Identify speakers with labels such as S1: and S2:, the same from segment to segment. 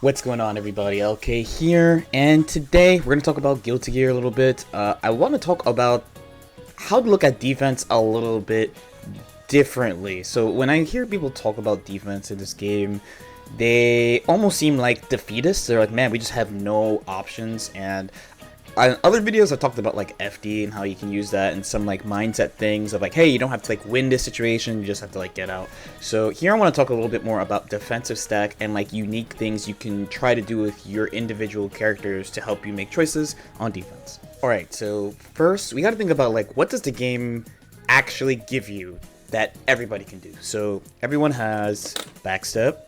S1: What's going on, everybody? LK here, and today we're going to talk about Guilty Gear a little bit. I want to talk about how to look at defense a little bit differently. So when I hear people talk about defense in this game, they almost seem like defeatists. They're like, man, we just have no options. And on other videos, I talked about like FD and how you can use that and some like mindset things of like, hey, you don't have to like win this situation, you just have to like get out. So here I want to talk a little bit more about defensive stack and like unique things you can try to do with your individual characters to help you make choices on defense. Alright, so first we got to think about like what does the game actually give you that everybody can do. So everyone has backstep,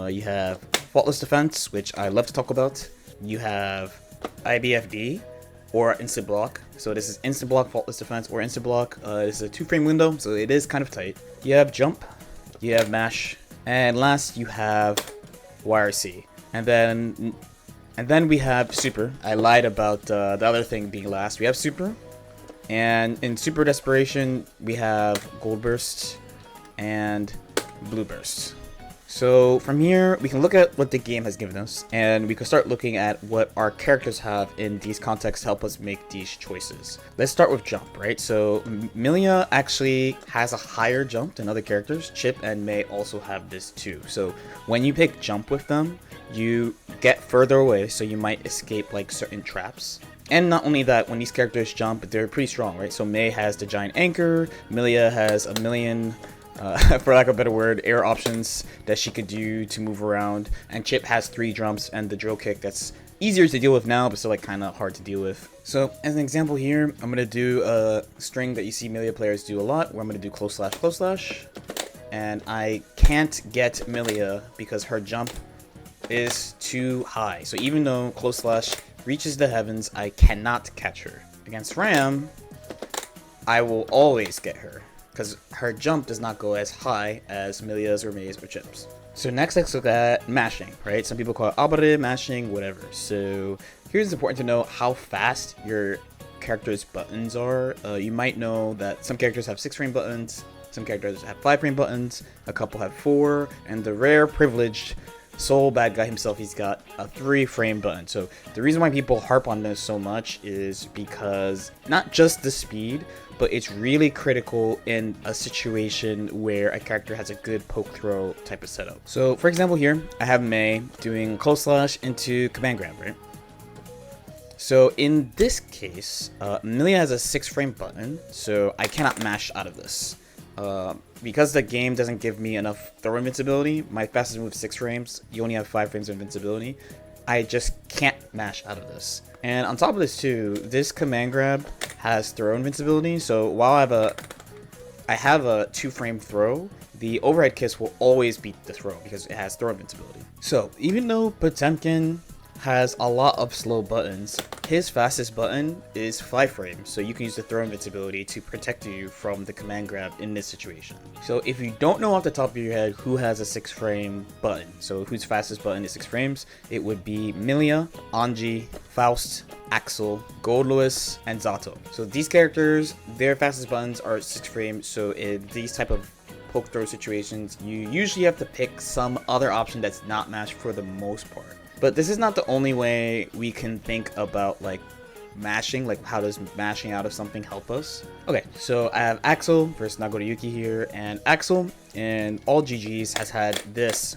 S1: you have faultless defense, which I love to talk about, you have IBFD or instant block. So this is instant block, faultless defense, or instant block. This is a 2-frame window, so it is kind of tight. You have jump, you have mash, and last you have YRC. And then we have super. I lied about the other thing being last. We have super, and in super desperation we have gold burst and blue burst. So from here, we can look at what the game has given us, and we can start looking at what our characters have in these contexts to help us make these choices. Let's start with jump, right? So Milia actually has a higher jump than other characters. Chip and May also have this too. So when you pick jump with them, you get further away, so you might escape like certain traps. And not only that, when these characters jump, they're pretty strong, right? So May has the giant anchor, Milia has a million for lack of a better word, air options that she could do to move around, and Chip has 3 jumps and the drill kick that's easier to deal with now, but still like kind of hard to deal with. So as an example here, I'm going to do a string that you see Milia players do a lot, where I'm going to do close slash, and I can't get Milia because her jump is too high. So even though close slash reaches the heavens, I cannot catch her. Against Ram, I will always get her, because her jump does not go as high as Milia's or May's or Chip's. So next, let's look at mashing, right? Some people call it abre, mashing, whatever. So here's important to know how fast your character's buttons are. You might know that some characters have 6-frame buttons, some characters have 5-frame buttons, a couple have 4, and the rare privileged Soul bad guy himself, he's got a 3-frame button. So the reason why people harp on this so much is because not just the speed, but it's really critical in a situation where a character has a good poke throw type of setup. So for example here, I have May doing close slash into command grab, right? So in this case, Milia has a 6-frame button, so I cannot mash out of this. Because the game doesn't give me enough throw invincibility, my fastest move is 6 frames, you only have 5 frames of invincibility, I just can't mash out of this. And on top of this too, this command grab has throw invincibility, so while I have a 2-frame throw, the overhead kiss will always beat the throw because it has throw invincibility. So even though Potemkin has a lot of slow buttons, his fastest button is 5 frames, so you can use the throw invincibility to protect you from the command grab in this situation. So if you don't know off the top of your head who has a 6-frame button, so whose fastest button is 6 frames, it would be Milia, Anji, Faust, Axel, Gold Lewis, and Zato. So these characters, their fastest buttons are 6 frames, so in these type of poke throw situations, you usually have to pick some other option that's not mashed for the most part. But this is not the only way we can think about like mashing, like how does mashing out of something help us? Okay, so I have Axel versus Nagoriyuki here, and Axel in all GGs has had this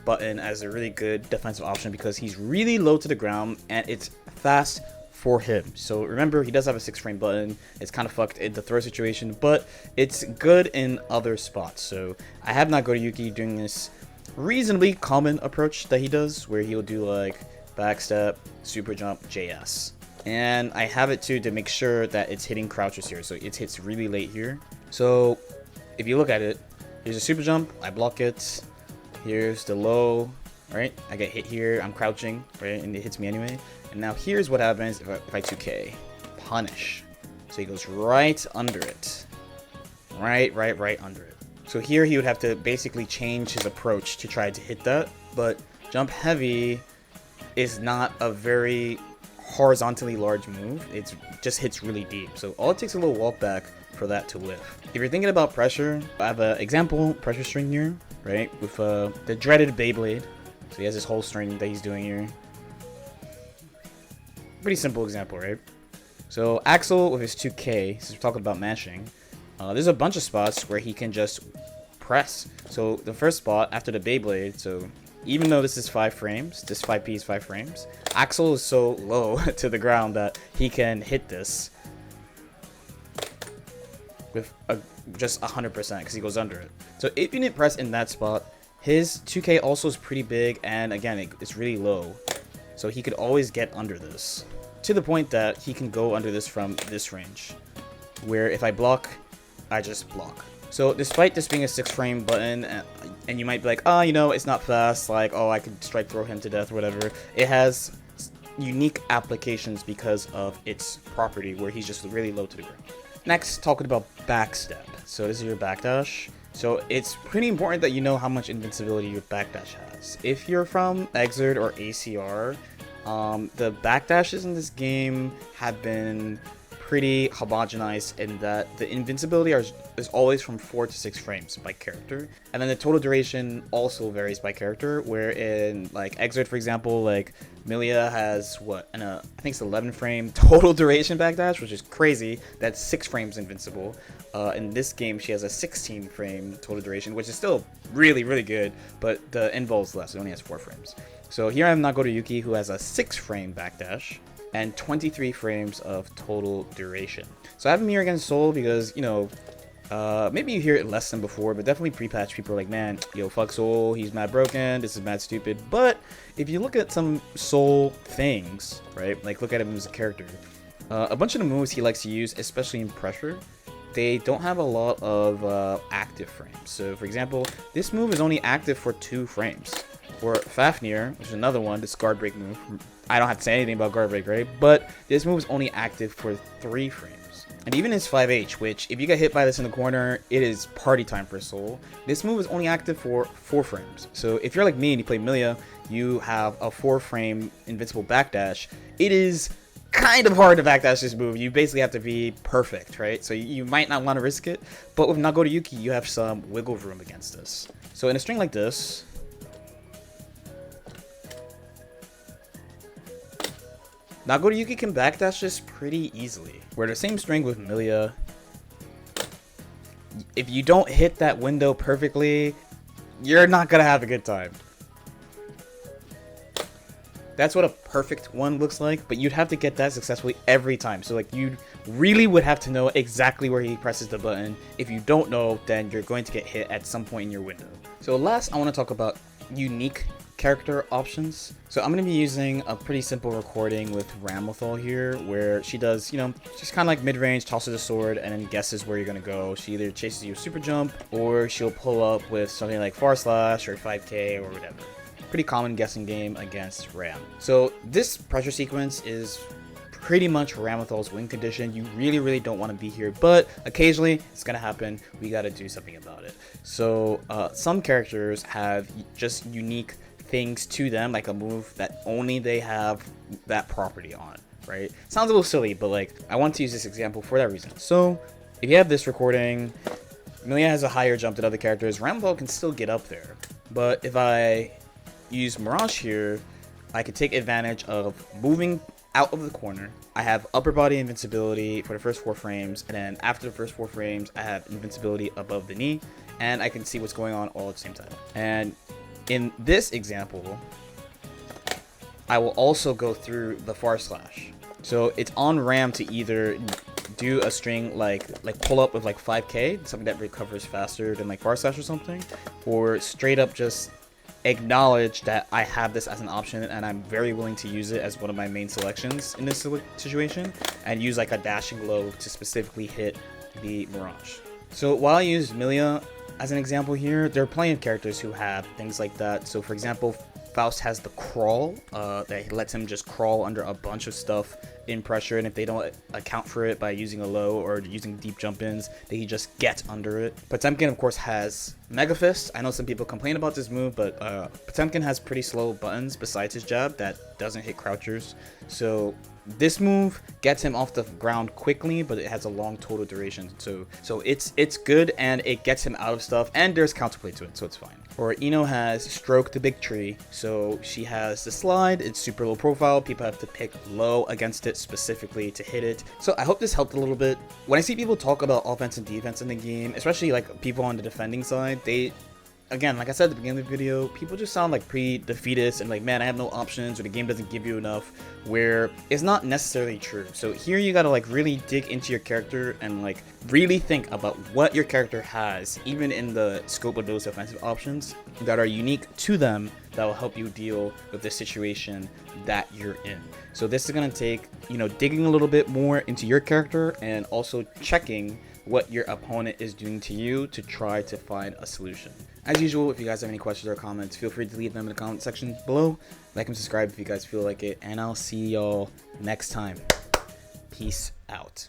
S1: button as a really good defensive option because he's really low to the ground and it's fast for him. So remember, he does have a 6-frame button. It's kind of fucked in the throw situation, but it's good in other spots. So I have Nagoriyuki doing this reasonably common approach that he does, where he'll do like backstep, super jump, JS. And I have it too to make sure that it's hitting crouchers here, so it hits really late here. So if you look at it, here's a super jump, I block it. Here's the low, right? I get hit here, I'm crouching, right? And it hits me anyway. And now here's what happens if I 2K. Punish. So he goes right under it. Right under it. So here he would have to basically change his approach to try to hit that, but jump heavy is not a very horizontally large move. It just hits really deep. So all it takes a little walk back for that to live. If you're thinking about pressure, I have an example pressure string here, right, with the dreaded Beyblade. So he has this whole string that he's doing here. Pretty simple example, right? So Axel with his 2K, since we're talking about mashing, there's a bunch of spots where he can just press. So the first spot after the Beyblade, so even though this is 5 frames, this 5P is 5 frames, Axel is so low to the ground that he can hit this with just 100% because he goes under it. So if you didn't press in that spot, his 2K also is pretty big, and again, it's really low. So he could always get under this, to the point that he can go under this from this range, where if I block, I just block. So despite this being a 6-frame button, and you might be like, oh, you know, it's not fast, like, oh, I could strike throw him to death or whatever, it has unique applications because of its property, where he's just really low to the ground. Next, talking about backstep. So this is your backdash. So it's pretty important that you know how much invincibility your backdash has. If you're from Exert or ACR, the backdashes in this game have been pretty homogenized in that the invincibility is always from 4 to 6 frames by character, and then the total duration also varies by character, where in like Exert, for example, like Milia has what, I think it's 11 frame total duration backdash, which is crazy. That's 6 frames invincible. In this game she has a 16 frame total duration, which is still really, really good, but the invul is less. It only has 4 frames. So here I have Nagoto Yuki, who has a 6 frame backdash and 23 frames of total duration. So I have him here against Soul because, you know, maybe you hear it less than before, but definitely pre-patch people are like, man, yo, fuck Soul, he's mad broken, this is mad stupid. But if you look at some Soul things, right, like look at him as a character, a bunch of the moves he likes to use, especially in pressure, they don't have a lot of active frames. So for example, this move is only active for 2 frames. For Fafnir, which is another one, this guard break move, I don't have to say anything about guard break, right? But this move is only active for 3 frames. And even his 5H, which if you get hit by this in the corner, it is party time for Soul. This move is only active for 4 frames. So if you're like me and you play Milia, you have a 4-frame invincible backdash. It is kind of hard to backdash this move. You basically have to be perfect, right? So you might not want to risk it. But with Nagoto Yuki, you have some wiggle room against this. So in a string like this, Nagoto Yuki can backdash this pretty easily. Where the same string with Milia, if you don't hit that window perfectly, you're not gonna have a good time. That's what a perfect one looks like, but you'd have to get that successfully every time. So like you really would have to know exactly where he presses the button. If you don't know, then you're going to get hit at some point in your window. So last, I want to talk about unique character options. So I'm going to be using a pretty simple recording with Ramlethal here, where she does, you know, just kind of like mid-range, tosses a sword, and then guesses where you're going to go. She either chases you with super jump, or she'll pull up with something like far slash or 5k or whatever. Pretty common guessing game against Ram. So this pressure sequence is pretty much Ramlethal's win condition. You really, really don't want to be here, but occasionally it's gonna happen. We gotta do something about it. So some characters have just unique things to them, like a move that only they have that property on, right? Sounds a little silly, but like I want to use this example for that reason. So if you have this recording, Milia has a higher jump than other characters. Ramlethal can still get up there, but if I use Mirage here, I could take advantage of moving out of the corner. I have upper body invincibility for the first 4 frames, and then after the first 4 frames I have invincibility above the knee, and I can see what's going on all at the same time. And in this example, I will also go through the far slash. So it's on Ram to either do a string like pull up with like 5k, something that recovers faster than like far slash or something, or straight up just acknowledge that I have this as an option and I'm very willing to use it as one of my main selections in this situation, and use like a dashing low to specifically hit the Mirage. So while I use Milia as an example here, there are plenty of characters who have things like that. So for example, Faust has the crawl that lets him just crawl under a bunch of stuff in pressure, and if they don't account for it by using a low or using deep jump ins, they can just get under it. Potemkin of course has Mega Fist. I know some people complain about this move, but Potemkin has pretty slow buttons besides his jab that doesn't hit crouchers. So this move gets him off the ground quickly, but it has a long total duration. So it's good, and it gets him out of stuff, and there's counterplay to it, so it's fine. Or Ino has Stroke the Big Tree, so she has the slide. It's super low profile. People have to pick low against it specifically to hit it. So I hope this helped a little bit. When I see people talk about offense and defense in the game, especially like people on the defending side, again, like I said at the beginning of the video, people just sound like pretty defeatist and like, man, I have no options, or the game doesn't give you enough, where it's not necessarily true. So here you gotta like really dig into your character and like really think about what your character has, even in the scope of those offensive options that are unique to them, that will help you deal with the situation that you're in. So this is gonna take, you know, digging a little bit more into your character and also checking what your opponent is doing to you to try to find a solution. As usual, if you guys have any questions or comments, feel free to leave them in the comment section below. Like and subscribe if you guys feel like it, and I'll see y'all next time. Peace out.